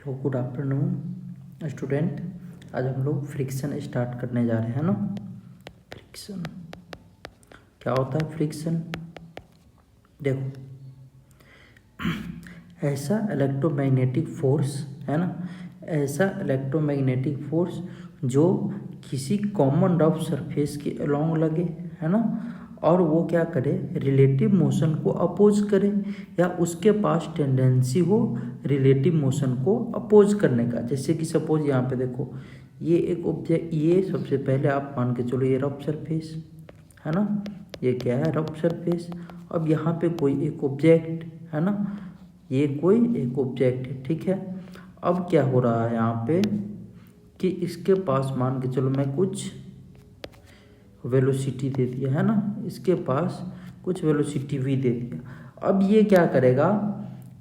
तो good afternoon student. आज हम लोग फ्रिक्शन स्टार्ट करने जा रहे हैं ना। फ्रिक्शन क्या होता है? फ्रिक्शन देखो, ऐसा इलेक्ट्रोमैग्नेटिक फोर्स है ना, ऐसा इलेक्ट्रोमैग्नेटिक फोर्स जो किसी कॉमन रफ सरफेस के अलोंग लगे, है ना, और वो क्या करे, रिलेटिव मोशन को अपोज करे या उसके पास टेंडेंसी हो रिलेटिव मोशन को अपोज करने का। जैसे कि सपोज यहाँ पे देखो, ये एक ऑब्जेक्ट, ये सबसे पहले आप मान के चलो ये रफ सरफेस है ना, ये क्या है, रफ सरफेस। अब यहाँ पे कोई एक ऑब्जेक्ट है ना, ये कोई एक ऑब्जेक्ट है, ठीक है। अब क्या हो रहा है यहाँ पे कि इसके पास मान के चलो मैं कुछ वेलोसिटी दे दिया है ना, इसके पास कुछ वेलोसिटी भी दे दिया। अब ये क्या करेगा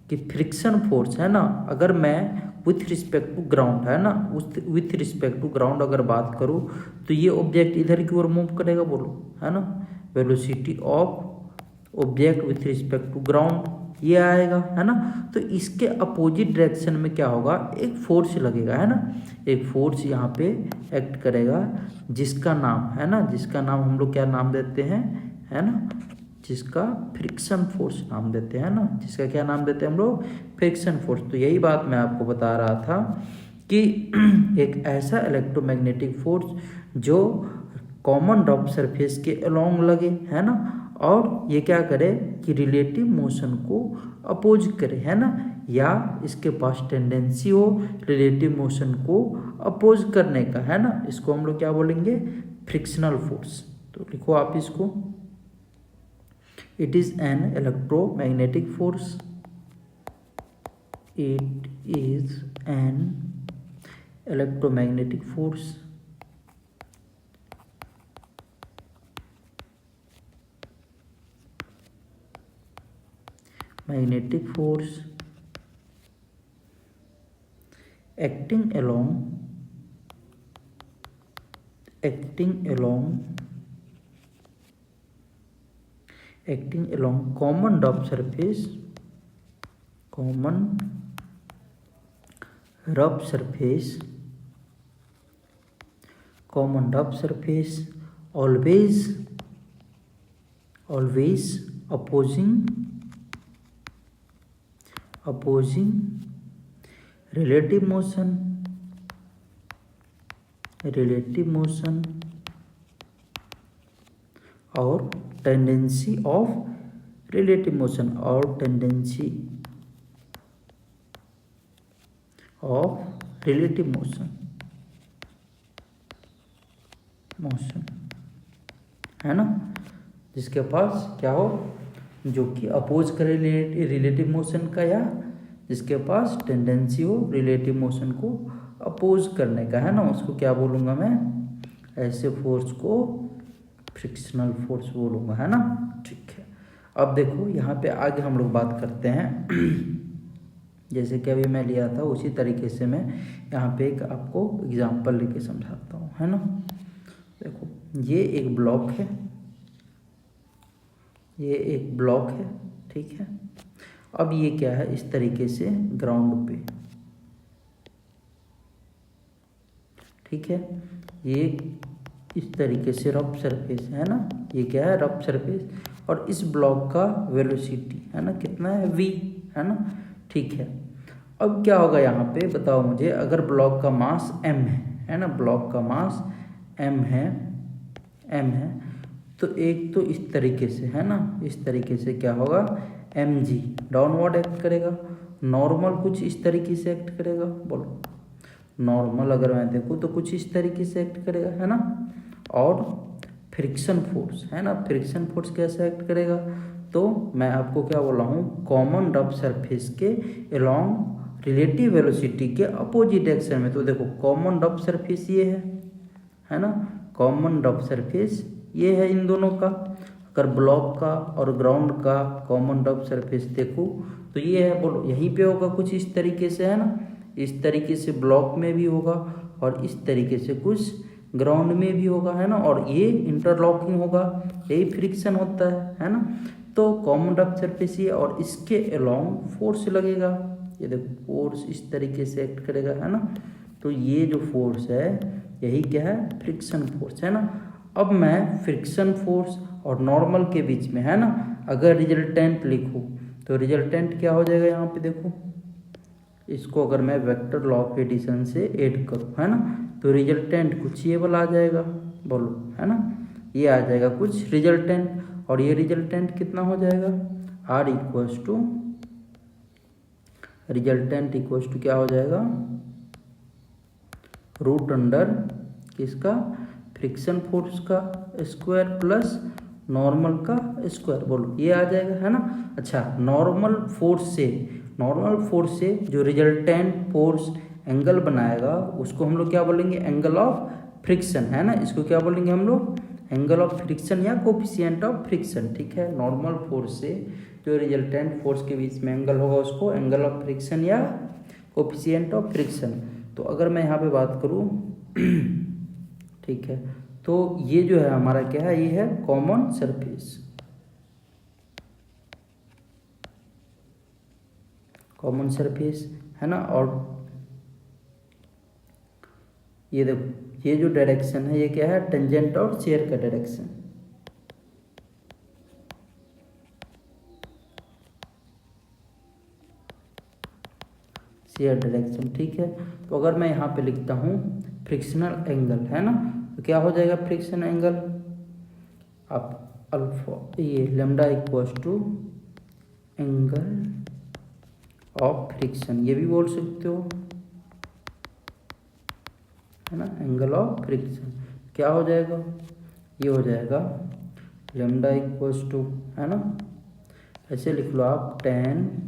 कि फ्रिक्शन फोर्स है ना, अगर मैं विथ रिस्पेक्ट टू ग्राउंड है ना, उस विथ रिस्पेक्ट टू ग्राउंड अगर बात करूँ तो ये ऑब्जेक्ट इधर की ओर मूव करेगा, बोलो है ना, velocity of object with respect to ground ये आएगा, है ना। तो इसके अपोजिट डायरेक्शन में क्या होगा, एक फोर्स लगेगा, है ना, एक फोर्स यहाँ पे एक्ट करेगा जिसका नाम है ना, जिसका नाम हम लोग क्या नाम देते हैं, है ना, जिसका फ्रिक्शन फोर्स नाम देते हैं ना, जिसका क्या नाम देते हैं हम लोग, फ्रिक्शन फोर्स। तो यही बात मैं आपको बता रहा था कि एक ऐसा इलेक्ट्रोमैग्नेटिक फोर्स जो कॉमन रफ सरफेस के अलोंग लगे, है ना, और ये क्या करे कि रिलेटिव मोशन को अपोज करे, है ना, या इसके पास टेंडेंसी हो रिलेटिव मोशन को अपोज करने का, है ना। इसको हम लोग क्या बोलेंगे, फ्रिक्शनल फोर्स। तो लिखो आप इसको, it is an electromagnetic force, it is an electromagnetic force magnetic force acting along common rough surface always opposing relative motion और टेंडेंसी ऑफ रिलेटिव मोशन और टेंडेंसी ऑफ रिलेटिव मोशन है ना, जिसके पास क्या हो, जो कि अपोज करे रिलेटिव मोशन का, या जिसके पास टेंडेंसी हो रिलेटिव मोशन को अपोज करने का, है ना, उसको क्या बोलूँगा मैं, ऐसे फोर्स को फ्रिक्शनल फोर्स बोलूँगा, है ना। ठीक है, अब देखो यहाँ पे आगे हम लोग बात करते हैं जैसे कि अभी मैं लिया था उसी तरीके से मैं यहाँ पे एक आपको एग्जाम्पल लेके समझाता हूँ, है ना। देखो ये एक ब्लॉक है, ये एक ब्लॉक है, ठीक है। अब ये क्या है, इस तरीके से ग्राउंड पे, ठीक है, ये इस तरीके से रफ सरफेस है ना, ये क्या है, रफ सरफेस, और इस ब्लॉक का वेलोसिटी है ना कितना है, v, है ना, ठीक है। अब क्या होगा यहाँ पे बताओ मुझे, अगर ब्लॉक का मास m है ना, ब्लॉक का मास m है, तो एक तो इस तरीके से है ना, इस तरीके से क्या होगा, mg डाउनवर्ड एक्ट करेगा, नॉर्मल कुछ इस तरीके से एक्ट करेगा, बोलो नॉर्मल अगर मैं देखूँ तो कुछ इस तरीके से एक्ट करेगा, है ना। और फ्रिक्शन फोर्स है ना, फ्रिक्शन फोर्स कैसे एक्ट करेगा, तो मैं आपको क्या बोल रहा हूँ, कॉमन रफ सरफेस के अलोंग रिलेटिव वेलोसिटी के अपोजिट डायरेक्शन में। तो देखो कॉमन रफ सरफेस ये है ना, कॉमन रफ सरफेस ये है इन दोनों का। अगर ब्लॉक का और ग्राउंड का कॉमन रफ सरफेस देखो तो ये है, बोलो यहीं पे होगा कुछ इस तरीके से, है ना, इस तरीके से ब्लॉक में भी होगा और इस तरीके से कुछ ग्राउंड में भी होगा, है ना, और ये इंटरलॉकिंग होगा, यही फ्रिक्शन होता है ना। तो कॉमन रफ सरफेस ये, और इसके अलोंग फोर्स लगेगा, ये देखो फोर्स इस तरीके से एक्ट करेगा, है ना। तो ये जो फोर्स है यही क्या है, फ्रिक्शन फोर्स, है ना। अब मैं फ्रिक्शन फोर्स और नॉर्मल के बीच में, है ना, अगर रिजल्टेंट लिखूँ तो रिजल्टेंट क्या हो जाएगा, यहाँ पे देखो, इसको अगर मैं वेक्टर लॉ ऑफ एडिशन से ऐड करूँ, है ना, तो रिजल्टेंट कुछ ये वाला आ जाएगा, बोलो, है ना, ये आ जाएगा कुछ रिजल्टेंट। और ये रिजल्टेंट कितना हो जाएगा, R equals to, resultant equals to क्या हो जाएगा, रूट अंडर किसका, फ्रिक्शन फोर्स का स्क्वायर प्लस नॉर्मल का स्क्वायर, बोलो ये आ जाएगा, है ना। अच्छा, नॉर्मल फोर्स से जो रिजल्टेंट फोर्स एंगल बनाएगा उसको हम लोग क्या बोलेंगे, एंगल ऑफ फ्रिक्शन, है ना। इसको क्या बोलेंगे हम लोग, एंगल ऑफ फ्रिक्शन या कोफिशिएंट ऑफ फ्रिक्शन, ठीक है। नॉर्मल फोर्स से जो रिजल्टेंट फोर्स के बीच में एंगल होगा उसको एंगल ऑफ फ्रिक्शन या कोफिशिएंट ऑफ फ्रिक्शन। तो अगर मैं यहाँ पे बात करूँ ठीक है, तो ये जो है हमारा क्या है, ये है कॉमन सरफेस, कॉमन सरफेस, है ना। और ये देखो ये जो डायरेक्शन है ये क्या है, टेंजेंट और शेयर का डायरेक्शन, शेयर डायरेक्शन, ठीक है। तो अगर मैं यहाँ पे लिखता हूँ फ्रिक्शनल एंगल, है ना, तो क्या हो जाएगा फ्रिक्शन एंगल, आप अल्फा ये lambda equals to angle of friction, ये भी बोल सकते हो, है ना, एंगल ऑफ फ्रिक्शन क्या हो जाएगा, ये हो जाएगा लेमडा इक्वल्स टू, है ना, ऐसे लिख लो आप, टेन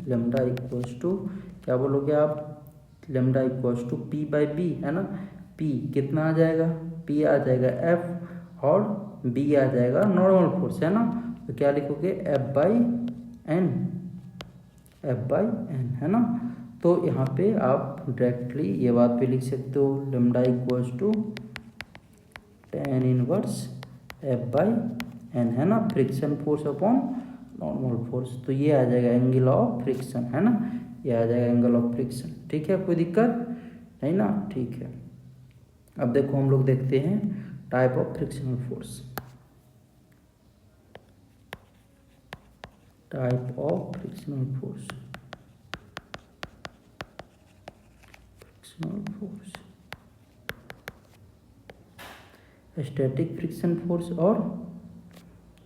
लेमडा इक्वल्स टू क्या बोलोगे आप, lambda equals to P by B, है ना। पी कितना आ जाएगा, पी आ जाएगा एफ और बी आ जाएगा नॉर्मल फोर्स, है ना। तो क्या लिखोगे, एफ बाई एन, है ना। तो यहाँ पे आप डायरेक्टली ये बात भी लिख सकते हो, lambda equals to tan inverse F by N, है ना, friction force upon normal force. तो ये आ जाएगा एंगल ऑफ फ्रिक्शन, है ना, ये आ जाएगा एंगल ऑफ फ्रिक्शन, ठीक है, कोई दिक्कत नहीं ना, ठीक है। अब देखो हम लोग देखते हैं type of frictional force, type of frictional force, static friction force और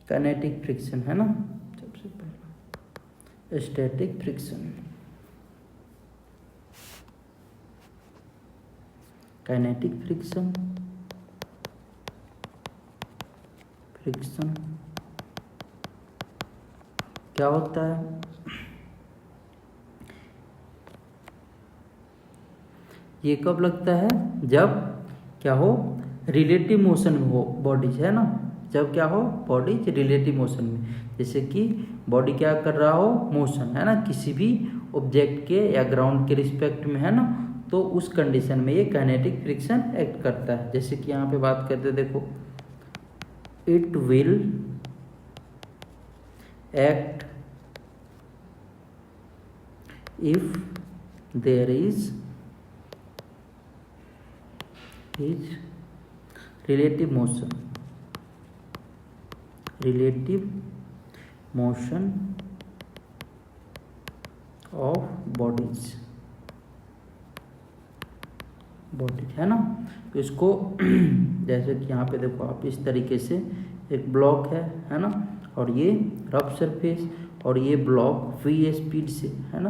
काइनेटिक फ्रिक्शन, है ना। सबसे पहला स्टैटिक फ्रिक्शन, काइनेटिक फ्रिक्शन, क्या होता है, ये कब लगता है, जब क्या हो, रिलेटिव मोशन में हो बॉडीज, है ना, जब क्या हो, बॉडीज रिलेटिव मोशन में, जैसे कि बॉडी क्या कर रहा हो, मोशन, है ना, किसी भी ऑब्जेक्ट के या ग्राउंड के रिस्पेक्ट में, है ना, तो उस कंडीशन में ये काइनेटिक फ्रिक्शन एक्ट करता है। जैसे कि यहाँ पे बात करते, देखो, it will act if there is relative motion of bodies, है ना। तो इसको जैसे कि यहाँ पे देखो आप, इस तरीके से एक ब्लॉक है ना, और ये रफ सरफेस, और ये ब्लॉक v स्पीड से, है ना,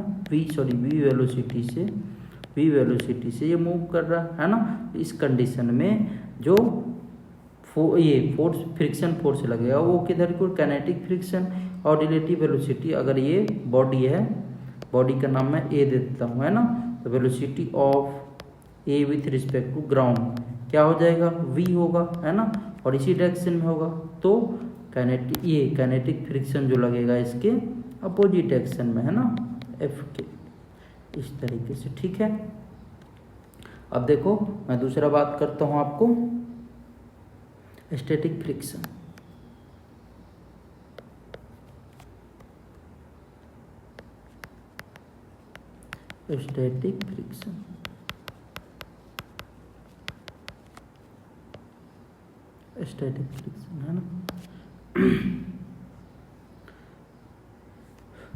v वेलोसिटी से ये मूव कर रहा है ना। इस कंडीशन में जो ये फोर्स, फ्रिक्शन फोर्स लगेगा वो किधर को, काइनेटिक फ्रिक्शन और रिलेटिव वेलोसिटी, अगर ये बॉडी है, बॉडी का नाम मैं ए दे देता हूँ, है ना, तो velocity of A with respect to ground क्या हो जाएगा, v होगा, है ना, और इसी डायरेक्शन में होगा। तो काइनेटिक फ्रिक्शन जो लगेगा इसके अपोजिट डायरेक्शन में, है ना, एफ के, इस तरीके से, ठीक है। अब देखो मैं दूसरा बात करता हूँ आपको, static friction, static friction, static friction है ना।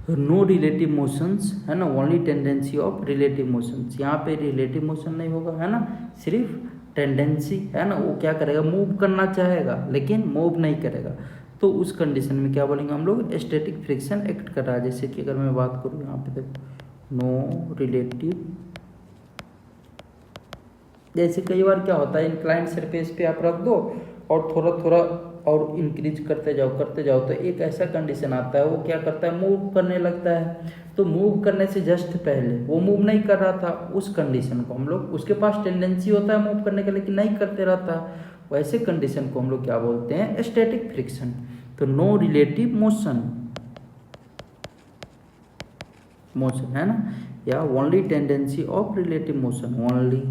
नो रिलेटिव मोशंस है ना, only tendency of relative motions. यहाँ पे रिलेटिव मोशन नहीं होगा है ना, सिर्फ टेंडेंसी है ना, वो क्या करेगा, मूव करना चाहेगा लेकिन मूव नहीं करेगा। तो उस कंडीशन में क्या बोलेंगे हम लोग, स्टैटिक फ्रिक्शन एक्ट कर रहा है। जैसे कि अगर मैं बात करूँ यहाँ पे देखो, नो रिलेटिव, जैसे कई बार क्या होता है, इंक्लाइंड सरफेस पे आप रख दो और थोड़ा थोड़ा और इंक्रीज करते जाओ तो एक ऐसा कंडीशन आता है, वो क्या करता है, मूव करने लगता है। तो मूव करने से जस्ट पहले वो मूव नहीं कर रहा था, उस कंडीशन को हम लोग, उसके पास टेंडेंसी होता है मूव करने का लेकिन नहीं करते रहता, वैसे कंडीशन को हम लोग क्या बोलते हैं, स्टैटिक फ्रिक्शन। तो नो रिलेटिव मोशन, मोशन है ना, या only tendency of relative motion, only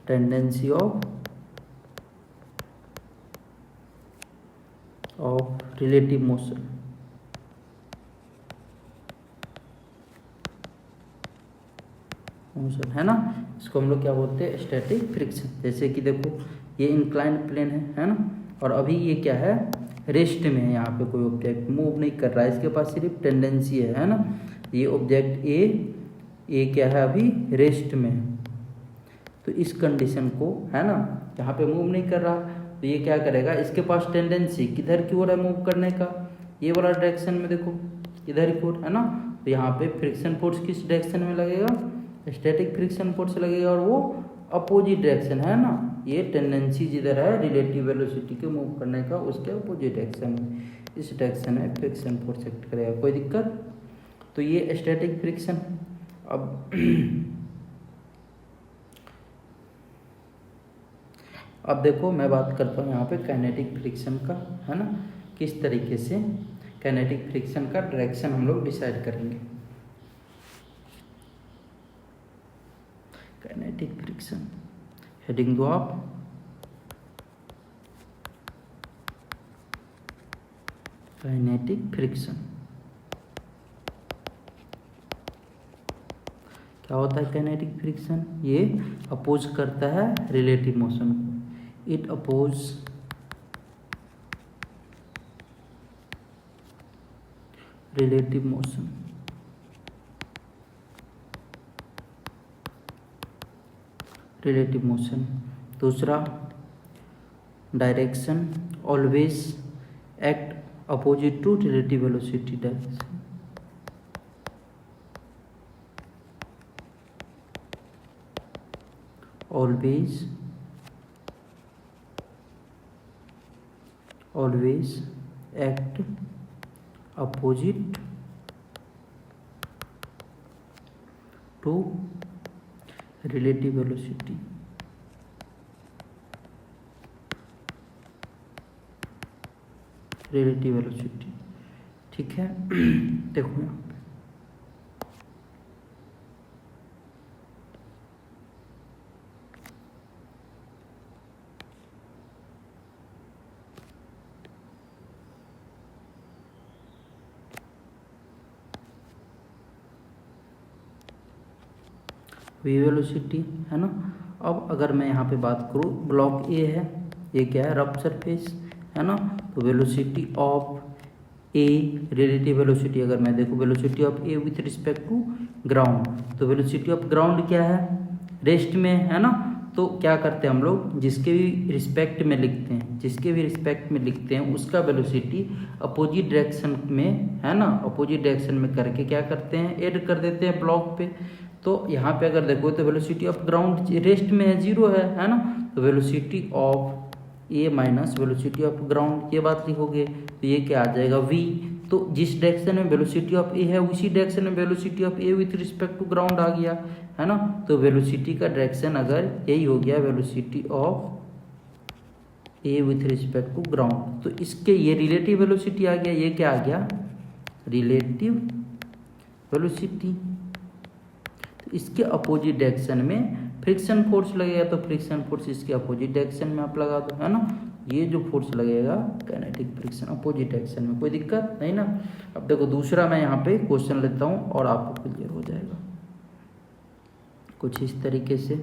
tendency of relative motion. Motion है ना, इसको हम लोग क्या बोलते हैं, स्टैटिक फ्रिक्शन। जैसे कि देखो ये इंक्लाइंड प्लेन है ना, और अभी ये क्या है, रेस्ट में है, यहाँ पे कोई ऑब्जेक्ट मूव नहीं कर रहा है, इसके पास सिर्फ टेंडेंसी है ना। ये ऑब्जेक्ट ए क्या है, अभी रेस्ट में है। तो इस कंडीशन को है ना, यहाँ पे मूव नहीं कर रहा, तो ये क्या करेगा, इसके पास टेंडेंसी किधर की ओर है मूव करने का, ये वाला डायरेक्शन में देखो, इधर की ओर है ना। तो यहाँ पे फ्रिक्शन फोर्स किस डायरेक्शन में लगेगा, स्टैटिक फ्रिक्शन फोर्स लगेगा, और वो अपोजिट डायरेक्शन है ना। ये टेंडेंसी जिधर है रिलेटिव वेलोसिटी के मूव करने का, उसके अपोजिट डायरेक्शन में, इस डायरेक्शन में फ्रिक्शन फोर्स एक्ट करेगा, कोई दिक्कत। तो ये स्टैटिक फ्रिक्शन। अब देखो मैं बात करता हूँ यहाँ पे काइनेटिक फ्रिक्शन का, है ना, किस तरीके से काइनेटिक फ्रिक्शन का डायरेक्शन हम लोग डिसाइड करेंगे। काइनेटिक फ्रिक्शन, हेडिंग दो आप, काइनेटिक फ्रिक्शन क्या होता है। काइनेटिक फ्रिक्शन ये अपोज करता है रिलेटिव मोशन को, it oppose relative motion. Relative motion. दूसरा, direction always act opposite to relative velocity direction. always act opposite to relative velocity। Relative velocity, ठीक है। देखो यहाँ पे वी वेलोसिटी है ना। अब अगर मैं यहाँ पे बात करूँ, ब्लॉक ए है, ये क्या है, रफ सरफेस है ना। तो velocity of A, relative velocity अगर मैं देखूँ, velocity of A with respect to ground, तो वेलोसिटी ऑफ ग्राउंड क्या है, रेस्ट में है ना। तो क्या करते हैं हम लोग, जिसके भी रिस्पेक्ट में लिखते हैं, जिसके भी रिस्पेक्ट में लिखते हैं उसका वेलोसिटी अपोजिट डायरेक्शन में है ना, अपोजिट डायरेक्शन में करके क्या करते हैं, ऐड कर देते हैं ब्लॉक पे। तो यहाँ पे अगर देखो तो वेलोसिटी ऑफ ग्राउंड रेस्ट में है, 0 है ना। तो velocity of A minus velocity of ground, ये बात लिखोगे तो ये क्या आ जाएगा, v। तो जिस डायरेक्शन में वेलोसिटी ऑफ ए है उसी डायरेक्शन में velocity of A with respect to ground आ गया, है ना। तो वेलोसिटी का डायरेक्शन अगर यही हो गया, velocity of A with respect to ground, तो इसके ये रिलेटिव वेलोसिटी आ गया, ये क्या आ गया, रिलेटिव वेलोसिटी। तो इसके अपोजिट डायरेक्शन में फ्रिक्शन फोर्स लगेगा, तो फ्रिक्शन फोर्स इसके अपोजिट डायरेक्शन में आप लगा दो, है ना। ये जो फोर्स लगेगा काइनेटिक फ्रिक्शन अपोजिट डायरेक्शन में, कोई दिक्कत नहीं ना। अब देखो दूसरा मैं यहाँ पे क्वेश्चन लेता हूँ और आपको क्लियर हो जाएगा। कुछ इस तरीके से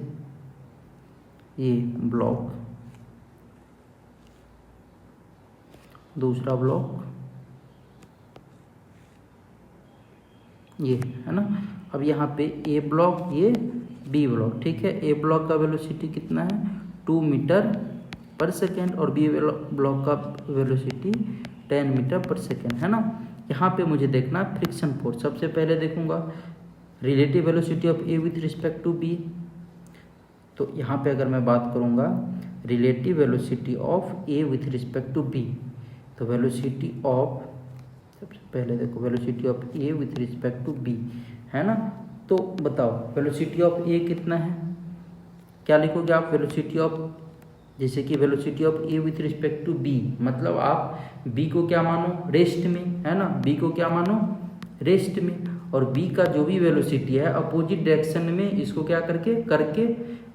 ये ब्लॉक, दूसरा ब्लॉक ये है ना। अब यहाँ पे ए ब्लॉक, ये बी ब्लॉक, ठीक है। ए ब्लॉक का वेलोसिटी कितना है 2 मीटर पर सेकेंड और बी ब्लॉक का वेलोसिटी 10 मीटर पर सेकेंड, है ना। यहाँ पे मुझे देखना फ्रिक्शन फोर्स। सबसे पहले देखूंगा relative velocity of A with respect to B. तो यहाँ पे अगर मैं बात करूँगा relative velocity of A with respect to B, तो वेलोसिटी ऑफ, सबसे पहले देखो velocity of A with respect to B, है ना। तो बताओ वेलोसिटी ऑफ ए कितना है, क्या लिखोगे आप, वेलोसिटी ऑफ, जैसे कि velocity of A with respect to B, मतलब आप बी को क्या मानो रेस्ट में, है ना। बी को क्या मानो रेस्ट में, और बी का जो भी वेलोसिटी है अपोजिट डायरेक्शन में इसको क्या करके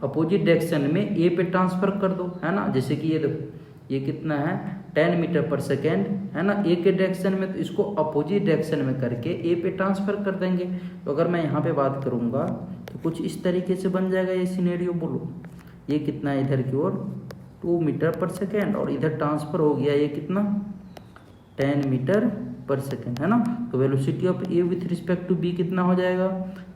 अपोजिट डायरेक्शन में ए पे ट्रांसफर कर दो, है ना। जैसे कि ये देखो ये कितना है 10 मीटर पर सेकेंड, है ना। ए के डायरेक्शन में, तो इसको अपोजिट डायरेक्शन में करके ए पे ट्रांसफर कर देंगे। तो अगर मैं यहाँ पे बात करूँगा तो कुछ इस तरीके से बन जाएगा ये सिनेरियो। बोलो ये कितना है इधर की ओर 2 मीटर पर सेकेंड, और इधर ट्रांसफर हो गया ये कितना 10 मीटर पर सेकेंड, है ना। तो velocity of A with respect to B कितना हो जाएगा,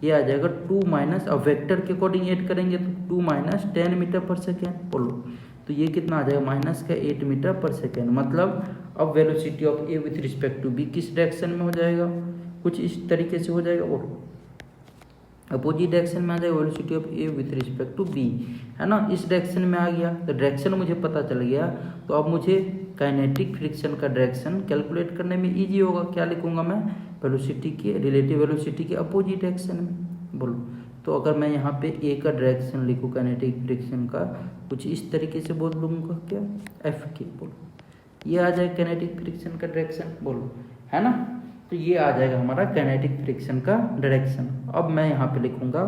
ये आ जाएगा 2 माइनस, अब वेक्टर के अकॉर्डिंग ऐड करेंगे तो 2 माइनस 10 मीटर पर सेकेंड। बोलो तो ये कितना आ जाएगा माइनस का 8 मीटर पर सेकेंड। मतलब अब velocity of A with respect to B किस डायरेक्शन में हो जाएगा, कुछ इस तरीके से हो जाएगा। बोलो अपोजिट डायरेक्शन में आ जाएगा velocity of A with respect to B, है ना। इस डायरेक्शन में आ गया तो डायरेक्शन मुझे पता चल गया, तो अब मुझे काइनेटिक फ्रिक्शन का डायरेक्शन कैलकुलेट करने में इजी होगा। क्या लिखूंगा मैं, वेलोसिटी के रिलेटिव वेलोसिटी के अपोजिट डायरेक्शन में। बोलो तो अगर मैं यहाँ पे ए का डायरेक्शन लिखूँ काइनेटिक फ्रिक्शन का, कुछ इस तरीके से बोल दूंगा क्या एफ के। बोलो ये आ जाए काइनेटिक फ्रिक्शन का डायरेक्शन, बोलो है ना। तो ये आ जाएगा हमारा काइनेटिक फ्रिक्शन का डायरेक्शन। अब मैं यहाँ पे लिखूंगा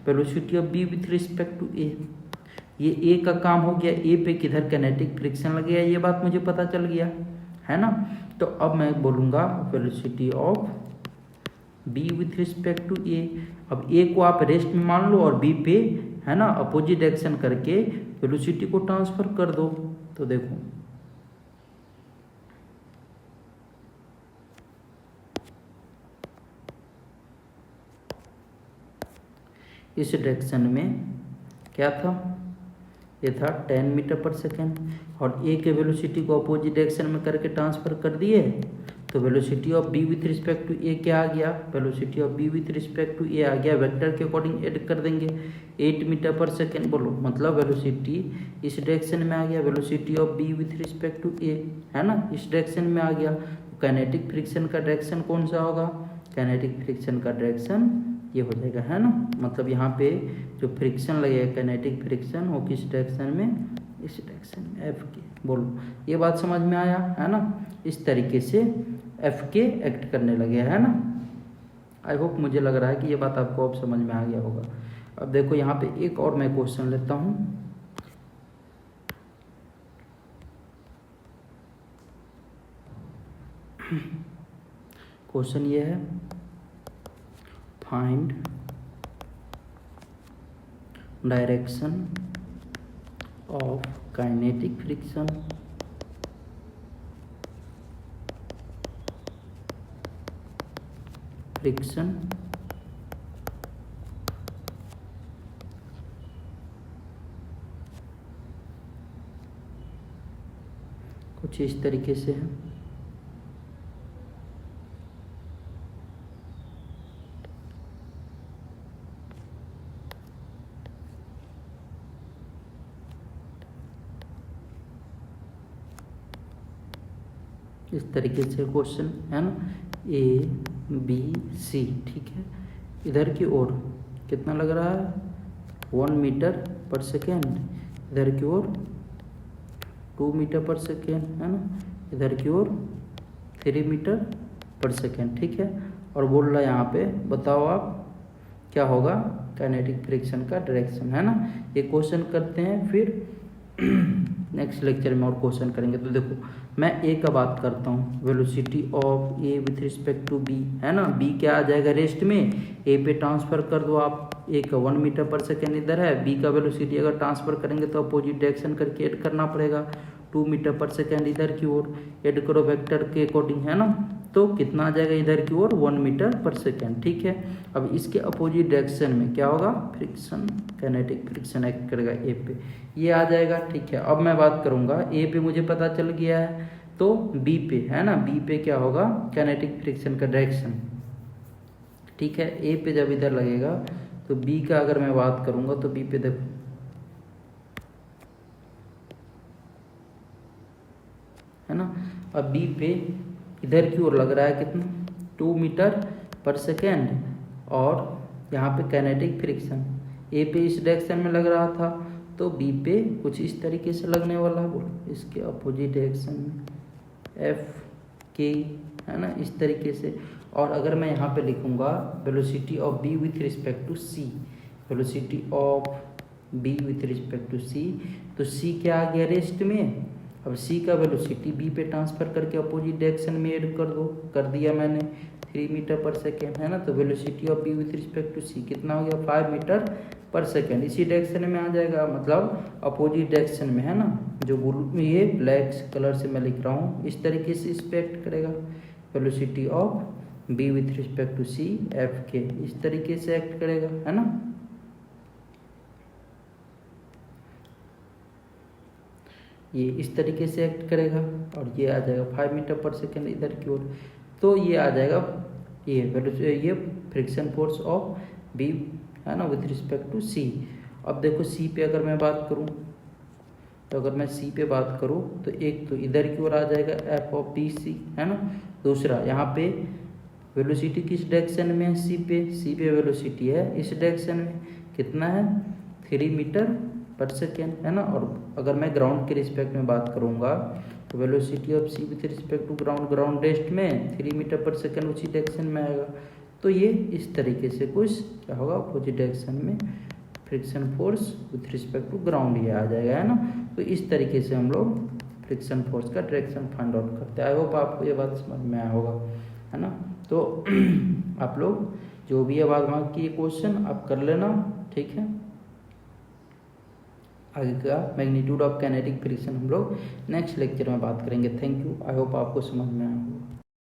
velocity of B with respect to A. ये ए का काम हो गया, ए पे किधर काइनेटिक फ्रिक्शन लगेगा ये बात मुझे पता चल गया, है ना। तो अब मैं बोलूँगा velocity of B with respect to A. अब ए को आप रेस्ट में मान लो और बी पे, है ना, अपोजिट डायरेक्शन करके वेलोसिटी को ट्रांसफर कर दो। तो देखो इस डायरेक्शन में क्या था, ये था 10 मीटर पर सेकेंड, और ए के वेलोसिटी को अपोजिट डायरेक्शन में करके ट्रांसफर कर दिए। तो velocity of B with respect to A क्या आ गया, velocity of B with respect to A आ गया, वेक्टर के अकॉर्डिंग ऐड कर देंगे 8 मीटर पर सेकेंड। बोलो मतलब वेलोसिटी इस डायरेक्शन में आ गया, velocity of B with respect to A, है ना, इस डायरेक्शन में आ गया। तो काइनेटिक फ्रिक्शन का डायरेक्शन कौन सा होगा, काइनेटिक फ्रिक्शन का डायरेक्शन ये हो जाएगा, है ना। मतलब यहाँ पे जो फ्रिक्शन लगेगा काइनेटिक फ्रिक्शन वो किस डायरेक्शन में, इस डायरेक्शन में एफ के। बोलो ये बात समझ में आया, है ना। इस तरीके से एफ के एक्ट करने लगे, है ना। आई होप मुझे लग रहा है कि ये बात आपको अब समझ में आ गया होगा। अब देखो यहाँ पे एक और मैं क्वेश्चन लेता हूँ। क्वेश्चन ये है, find direction of kinetic friction कुछ इस तरीके से है। इस तरीके से क्वेश्चन है ना, ए बी सी, ठीक है। इधर की ओर कितना लग रहा है 1 मीटर पर सेकेंड, इधर की ओर 2 मीटर पर सेकेंड, है ना, इधर की ओर 3 मीटर पर सेकेंड, ठीक है। और बोल रहा है यहाँ पे बताओ आप क्या होगा काइनेटिक फ्रिक्शन का डायरेक्शन, है ना। ये क्वेश्चन करते हैं फिर नेक्स्ट लेक्चर में और क्वेश्चन करेंगे। तो देखो मैं ए का बात करता हूँ, velocity of A with respect to B, है ना। बी क्या आ जाएगा रेस्ट में, ए पे ट्रांसफर कर दो आप। ए का 1 मीटर पर सेकेंड इधर है, बी का वेलोसिटी अगर ट्रांसफर करेंगे तो अपोजिट डायरेक्शन करके ऐड करना पड़ेगा, 2 मीटर पर सेकेंड इधर की ओर ऐड करो वेक्टर के अकॉर्डिंग, है ना। तो कितना आ जाएगा इधर की ओर 1 मीटर पर सेकेंड, ठीक है। अब इसके अपोजिट डायरेक्शन में क्या होगा, फ्रिक्शन, काइनेटिक फ्रिक्शन एक्ट करेगा ए पे, ये आ जाएगा, ठीक है। अब मैं बात करूंगा ए पे मुझे पता चल गया है, तो बी पे, है ना, बी पे क्या होगा, काइनेटिक फ्रिक्शन का डायरेक्शन, ठीक है। ए पे जब इधर लगेगा तो बी का अगर मैं बात करूंगा तो बी पे देखो, है ना। अब बी पे इधर की ओर लग रहा है कितना, 2 मीटर पर सेकेंड, और यहाँ पे काइनेटिक फ्रिक्शन ए पे इस डायरेक्शन में लग रहा था, तो बी पे कुछ इस तरीके से लगने वाला है, बोलो इसके अपोजिट डायरेक्शन में एफ के, है ना, इस तरीके से। और अगर मैं यहाँ पे लिखूंगा velocity of B with respect to C, velocity of B with respect to C, तो सी क्या आ गया रेस्ट में। अब सी का वेलोसिटी बी पे ट्रांसफर करके अपोजिट डायरेक्शन में ऐड कर दो, कर दिया मैंने, 3 मीटर पर सेकेंड, है ना। तो velocity of B with respect to C कितना हो गया, 5 मीटर पर सेकेंड, इसी डायरेक्शन में आ जाएगा, मतलब अपोजिट डायरेक्शन में, है ना। जो ब्लू ये ब्लैक कलर से मैं लिख रहा हूँ, इस तरीके से एक्ट करेगा, velocity of B with respect to C F के, इस तरीके से एक्ट करेगा, है ना। ये इस तरीके से एक्ट करेगा, और ये आ जाएगा 5 मीटर पर सेकेंड इधर की ओर, तो ये आ जाएगा ये फ्रिक्शन फोर्स ऑफ बी, है ना, विथ रिस्पेक्ट टू सी। अब देखो सी पे अगर मैं बात करूं, तो अगर मैं सी पे बात करूं तो एक तो इधर की ओर आ जाएगा एफ ऑफ बी सी, है ना। दूसरा यहाँ पे वेलोसिटी किस डायरेक्शन में है, सी पे वेलोसिटी है इस डायरेक्शन में, कितना है, 3 मीटर पर सेकेंड, है ना। और अगर मैं ग्राउंड के रिस्पेक्ट में बात करूंगा तो velocity of C with respect to ground rest में 3 मीटर पर सेकेंड उसी डायरेक्शन में आएगा। तो ये इस तरीके से कुछ क्या होगा, अपोजिट डायरेक्शन में friction force with respect to ground ये आ जाएगा, है ना। तो इस तरीके से हम लोग फ्रिक्शन फोर्स का डायरेक्शन फाइंड आउट करते हैं। आई होप आपको ये बात समझ में आया होगा, है ना। तो आप लोग जो भी है बाद में की क्वेश्चन आप कर लेना, ठीक है। आगे का मैग्नीट्यूड ऑफ काइनेटिक फ्रिक्शन हम लोग नेक्स्ट लेक्चर में बात करेंगे। थैंक यू, आई होप आपको समझ में आया होगा।